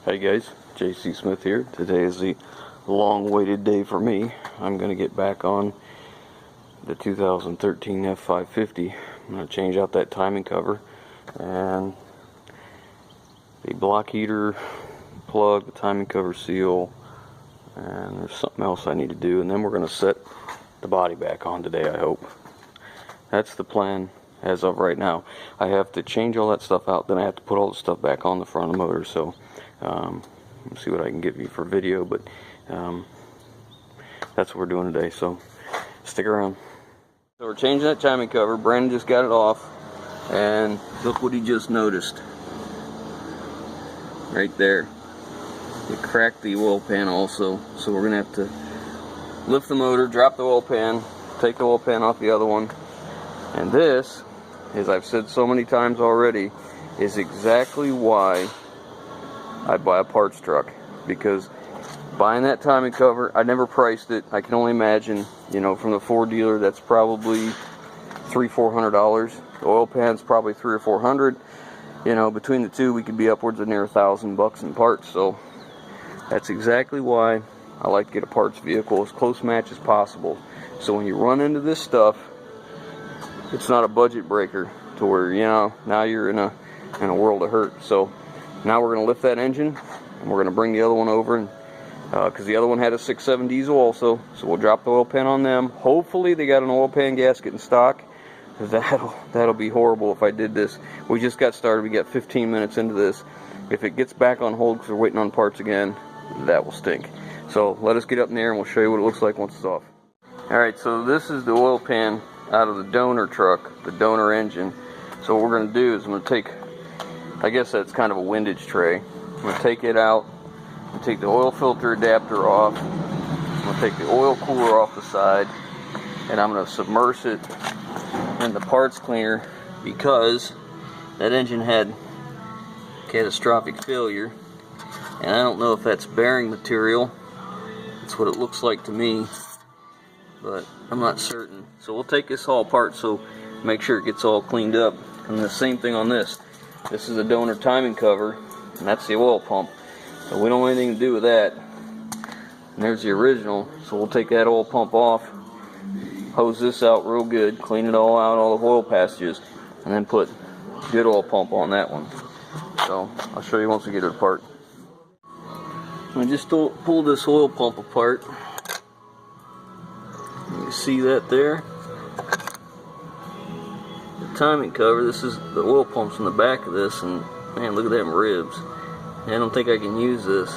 Hey guys, JC Smith here. Today is the long-awaited day for me. I'm going to get back on the 2013 F550. I'm going to change out that timing cover and the block heater plug, the timing cover seal, and there's something else I need to do, and then we're going to set the body back on today, I hope. That's the plan as of right now. I have to change all that stuff out, then I have to put all the stuff back on the front of the motor, so let's see what I can give you for video, but that's what we're doing today, so stick around. So we're changing that timing cover. Brandon just got it off, and look what he just noticed. Right there. It cracked the oil pan also, so we're going to have to lift the motor, drop the oil pan, take the oil pan off the other one, and this, as I've said so many times already, is exactly why I buy a parts truck, because buying that timing cover, I never priced it. I can only imagine, you know, from the Ford dealer, that's probably $300-400. The oil pan's probably $300 or $400. You know, between the two, we could be upwards of near $1,000 in parts. So that's exactly why I like to get a parts vehicle as close match as possible. So when you run into this stuff, it's not a budget breaker to where, you know, now you're in a world of hurt. So now we're going to lift that engine, and we're going to bring the other one over, and because the other one had a 6.7 diesel also, so we'll drop the oil pan on them. Hopefully they got an oil pan gasket in stock, because that'll be horrible if I did this. We just got started. We got 15 minutes into this. If it gets back on hold because we're waiting on parts again, that will stink. So let us get up in there, and we'll show you what it looks like once it's off. Alright, so this is the oil pan out of the donor truck, the donor engine. So what we're going to do is I'm going to take, I guess that's kind of a windage tray. I'm going to take it out, and take the oil filter adapter off. I'm going to take the oil cooler off the side, and I'm going to submerge it in the parts cleaner, because that engine had catastrophic failure, and I don't know if that's bearing material. That's what it looks like to me, but I'm not certain. So we'll take this all apart, so make sure it gets all cleaned up. And the same thing on this. This is a donor timing cover, and that's the oil pump. So we don't want anything to do with that. And there's the original. So we'll take that oil pump off, hose this out real good, clean it all out, all the oil passages, and then put good oil pump on that one. So I'll show you once we get it apart. I just pulled this oil pump apart. You see that there? The timing cover, this is the oil pumps in the back of this, and man, look at them ribs. I don't think I can use this.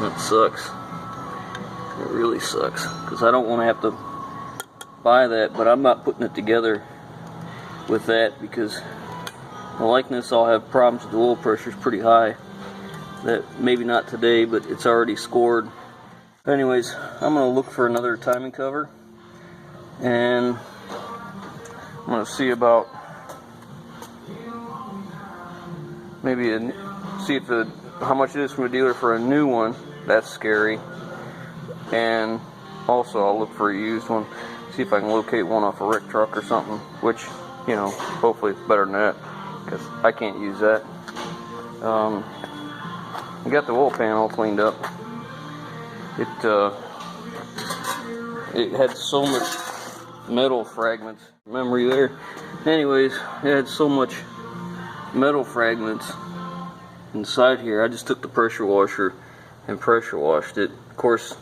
That sucks. It really sucks, because I don't want to have to buy that, but I'm not putting it together with that, because the likeness, I'll have problems with the oil pressure is pretty high. That maybe not today, but it's already scored. Anyways, I'm going to look for another timing cover, and I'm going to see about maybe see if how much it is from a dealer for a new one. That's scary. And also I'll look for a used one, see if I can locate one off a wreck truck or something, which, you know, hopefully it's better than that, because I can't use that. I got the oil pan all cleaned up. It had so much metal fragments, memory there. Anyways, it had so much metal fragments inside here. I just took the pressure washer and pressure washed it. Of course,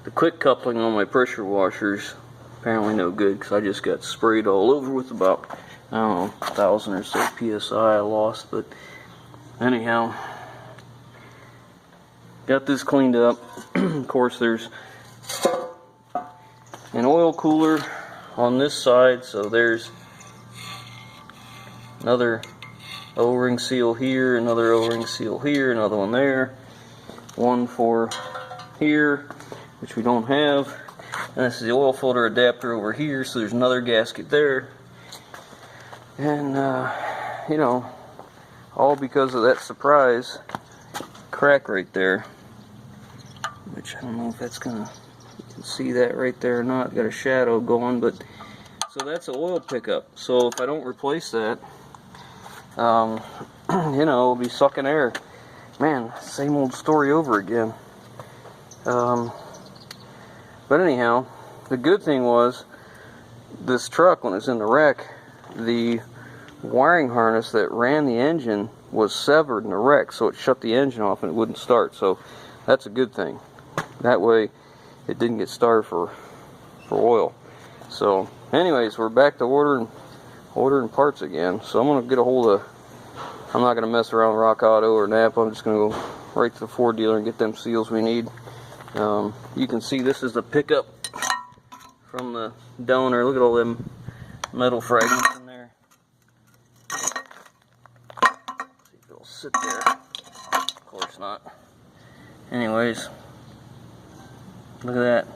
the quick coupling on my pressure washers apparently no good, because I just got sprayed all over with about, I don't know, 1,000 or so PSI I lost. But anyhow, got this cleaned up. Of course, there's an oil cooler on this side, so there's another O-ring seal here, another O-ring seal here, another one there, one for here, which we don't have, and this is the oil filter adapter over here, so there's another gasket there. And you know, all because of that surprise crack right there, which I don't know if that's gonna, you can see that right there or not, got a shadow going, but so that's an oil pickup. So if I don't replace that, you know, it'll be sucking air. Man, same old story over again. But anyhow, the good thing was, this truck, when it was in the wreck, the wiring harness that ran the engine was severed in the wreck, so it shut the engine off and it wouldn't start. So that's a good thing. That way it didn't get started for oil. So anyways, we're back to ordering parts again. So I'm gonna get a hold of, I'm not gonna mess around with Rock Auto or Napa. I'm just gonna go right to the Ford dealer and get them seals we need. You can see this is the pickup from the donor. Look at all them metal fragments in there. See if it'll sit there. Of course not. Anyways, look at that.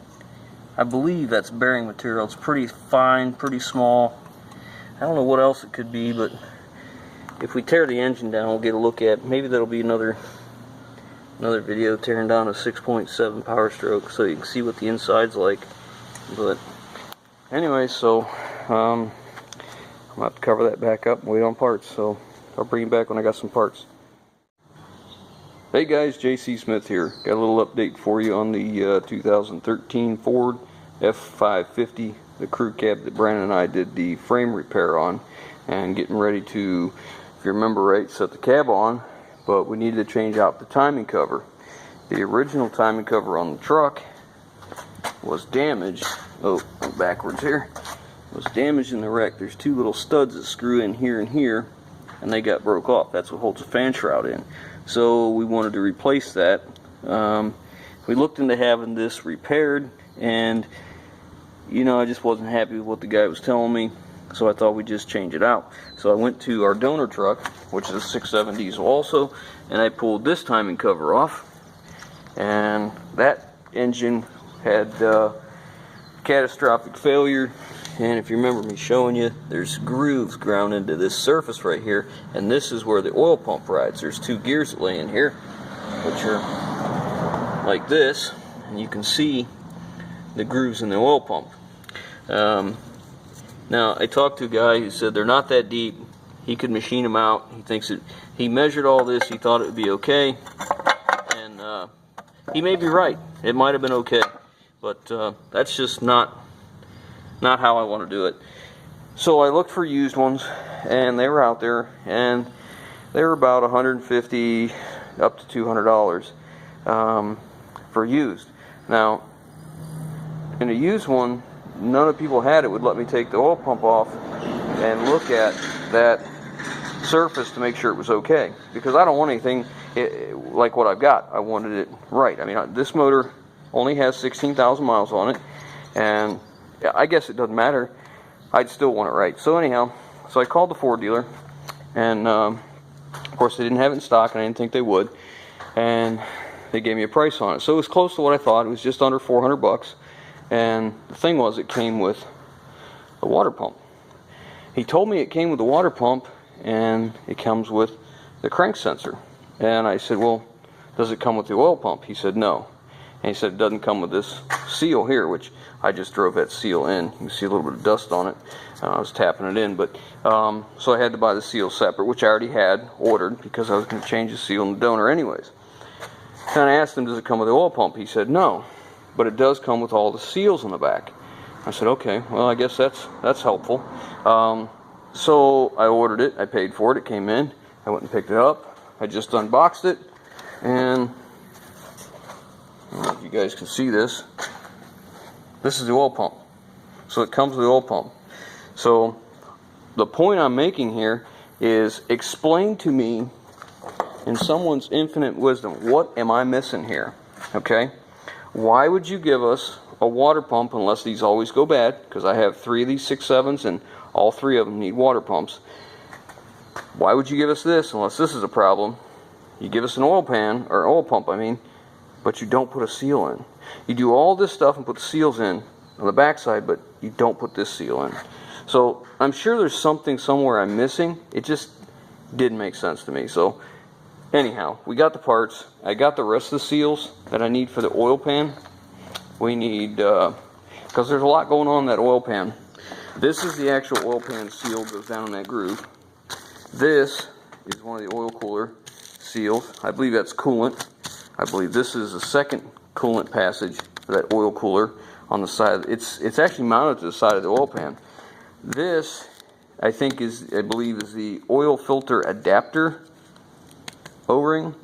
I believe that's bearing material. It's pretty fine, pretty small. I don't know what else it could be, but if we tear the engine down, we'll get a look at. Maybe that'll be another video tearing down a 6.7 Power Stroke, so you can see what the inside's like. But anyway, so I'm gonna have to cover that back up and wait on parts. So I'll bring you back when I got some parts. Hey guys, JC Smith here. Got a little update for you on the 2013 Ford F550, the crew cab that Brandon and I did the frame repair on, and getting ready to, if you remember right, set the cab on. But we needed to change out the timing cover. The original timing cover on the truck was damaged. Oh, I'm backwards here. Was damaged in the wreck. There's two little studs that screw in here and here, and they got broke off. That's what holds the fan shroud in. So we wanted to replace that. We looked into having this repaired, and you know, I just wasn't happy with what the guy was telling me, so I thought we'd just change it out. So I went to our donor truck, which is a 6.7 diesel also, and I pulled this timing cover off, and that engine had catastrophic failure. And if you remember me showing you, there's grooves ground into this surface right here, and this is where the oil pump rides. There's two gears that lay in here, which are like this, and you can see the grooves in the oil pump. Now, I talked to a guy who said they're not that deep. He could machine them out. He thinks that he measured all this. He thought it would be okay, and he may be right. It might have been okay, but that's just not how I want to do it. So I looked for used ones, and they were out there, and they were about $150 up to $200 for used. Now, in a used one, none of the people had it would let me take the oil pump off and look at that surface to make sure it was okay, because I don't want anything like what I've got. I wanted it right. I mean, this motor only has 16,000 miles on it, and I guess it doesn't matter. I'd still want it right. So anyhow, so I called the Ford dealer, and of course they didn't have it in stock, and I didn't think they would, and they gave me a price on it. So it was close to what I thought. It was just under $400. And the thing was, it came with a water pump. He told me it came with a water pump, and it comes with the crank sensor. And I said, well, does it come with the oil pump? He said no. And he said it doesn't come with this seal here, which I just drove that seal in. You can see a little bit of dust on it. I was tapping it in, but so I had to buy the seal separate, which I already had ordered because I was going to change the seal in the donor anyways. And I asked him, does it come with the oil pump? He said no, but it does come with all the seals on the back. I said, okay, well, I guess that's helpful. So I ordered it. I paid for it. It came in. I went and picked it up. I just unboxed it, and I don't know if you guys can see this. This is the oil pump. So it comes with the oil pump. So the point I'm making here is, explain to me, in someone's infinite wisdom, what am I missing here? Okay? Why would you give us a water pump unless these always go bad? Because I have 3 of these 6.7s, and all 3 of them need water pumps. Why would you give us this unless this is a problem? You give us an oil pan, or oil pump, I mean, but you don't put a seal in. You do all this stuff and put the seals in on the backside, but you don't put this seal in. So I'm sure there's something somewhere I'm missing. It just didn't make sense to me. So anyhow, we got the parts. I got the rest of the seals that I need for the oil pan. We need, because there's a lot going on in that oil pan. This is the actual oil pan seal, goes down in that groove. This is one of the oil cooler seals. I believe that's coolant. I believe this is the second coolant passage for that oil cooler on the side. It's actually mounted to the side of the oil pan. This, I think, I believe is the oil filter adapter O-ring,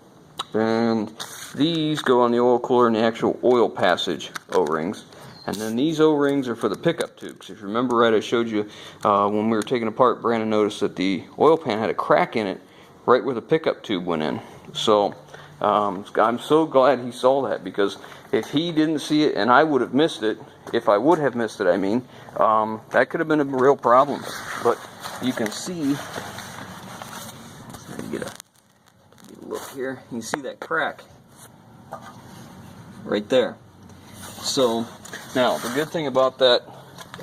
and these go on the oil cooler and the actual oil passage O-rings. And then these O-rings are for the pickup tubes. If you remember right, I showed you when we were taking apart, Brandon noticed that the oil pan had a crack in it right where the pickup tube went in. So I'm so glad he saw that, because if he didn't see it and I would have missed it, if I would have missed it, I mean, that could have been a real problem. But you can see, let me get a look here, you can see that crack right there. So now the good thing about that,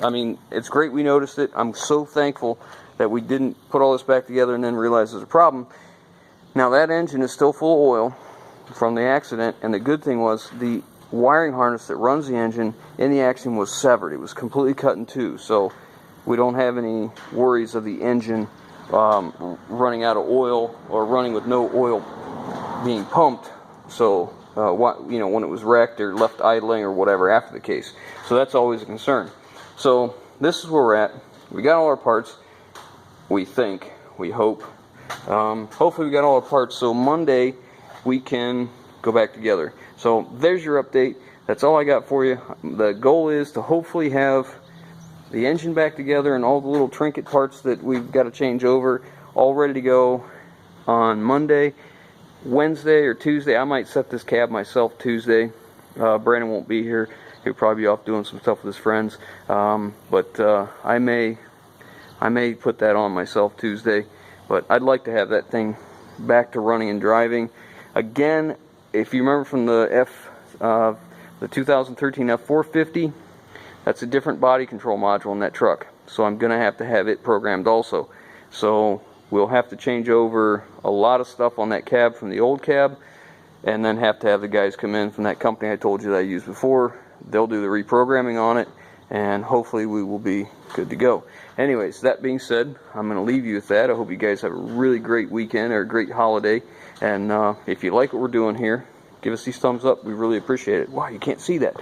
I mean, it's great we noticed it. I'm so thankful that we didn't put all this back together and then realize there's a problem. Now that engine is still full of oil from the accident, and the good thing was the wiring harness that runs the engine in the accident was severed. It was completely cut in two, so we don't have any worries of the engine running out of oil or running with no oil being pumped. So you know, when it was wrecked or left idling or whatever after the case. So that's always a concern. So this is where we're at. We got all our parts. We think, we hope. Hopefully we got all our parts, so Monday we can go back together. So there's your update. That's all I got for you. The goal is to hopefully have the engine back together and all the little trinket parts that we've got to change over all ready to go on Monday. Wednesday or Tuesday, I might set this cab myself Tuesday. Brandon won't be here. He'll probably be off doing some stuff with his friends. But I may put that on myself Tuesday. But I'd like to have that thing back to running and driving. Again, if you remember from the 2013 F450, that's a different body control module in that truck. So I'm going to have it programmed also. So we'll have to change over a lot of stuff on that cab from the old cab, and then have to have the guys come in from that company I told you that I used before. They'll do the reprogramming on it, and hopefully we will be good to go. Anyways, that being said, I'm going to leave you with that. I hope you guys have a really great weekend or a great holiday. And if you like what we're doing here, give us these thumbs up. We really appreciate it. Wow, you can't see that.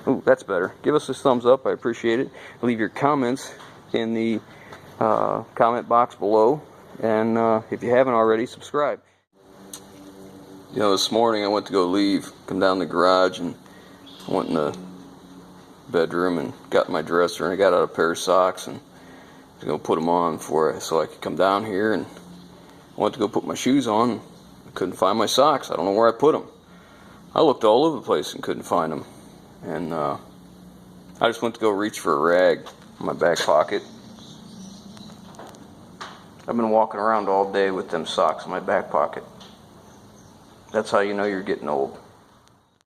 Ooh, that's better. Give us this thumbs up. I appreciate it. Leave your comments in the comment box below. And if you haven't already, subscribe. You know, this morning I went to go come down the garage, and I went in the bedroom and got my dresser, and I got out a pair of socks and was going to put them on so I could come down here, and I went to go put my shoes on. I couldn't find my socks. I don't know where I put them. I looked all over the place and couldn't find them. And I just went to go reach for a rag in my back pocket. I've been walking around all day with them socks in my back pocket. That's how you know you're getting old.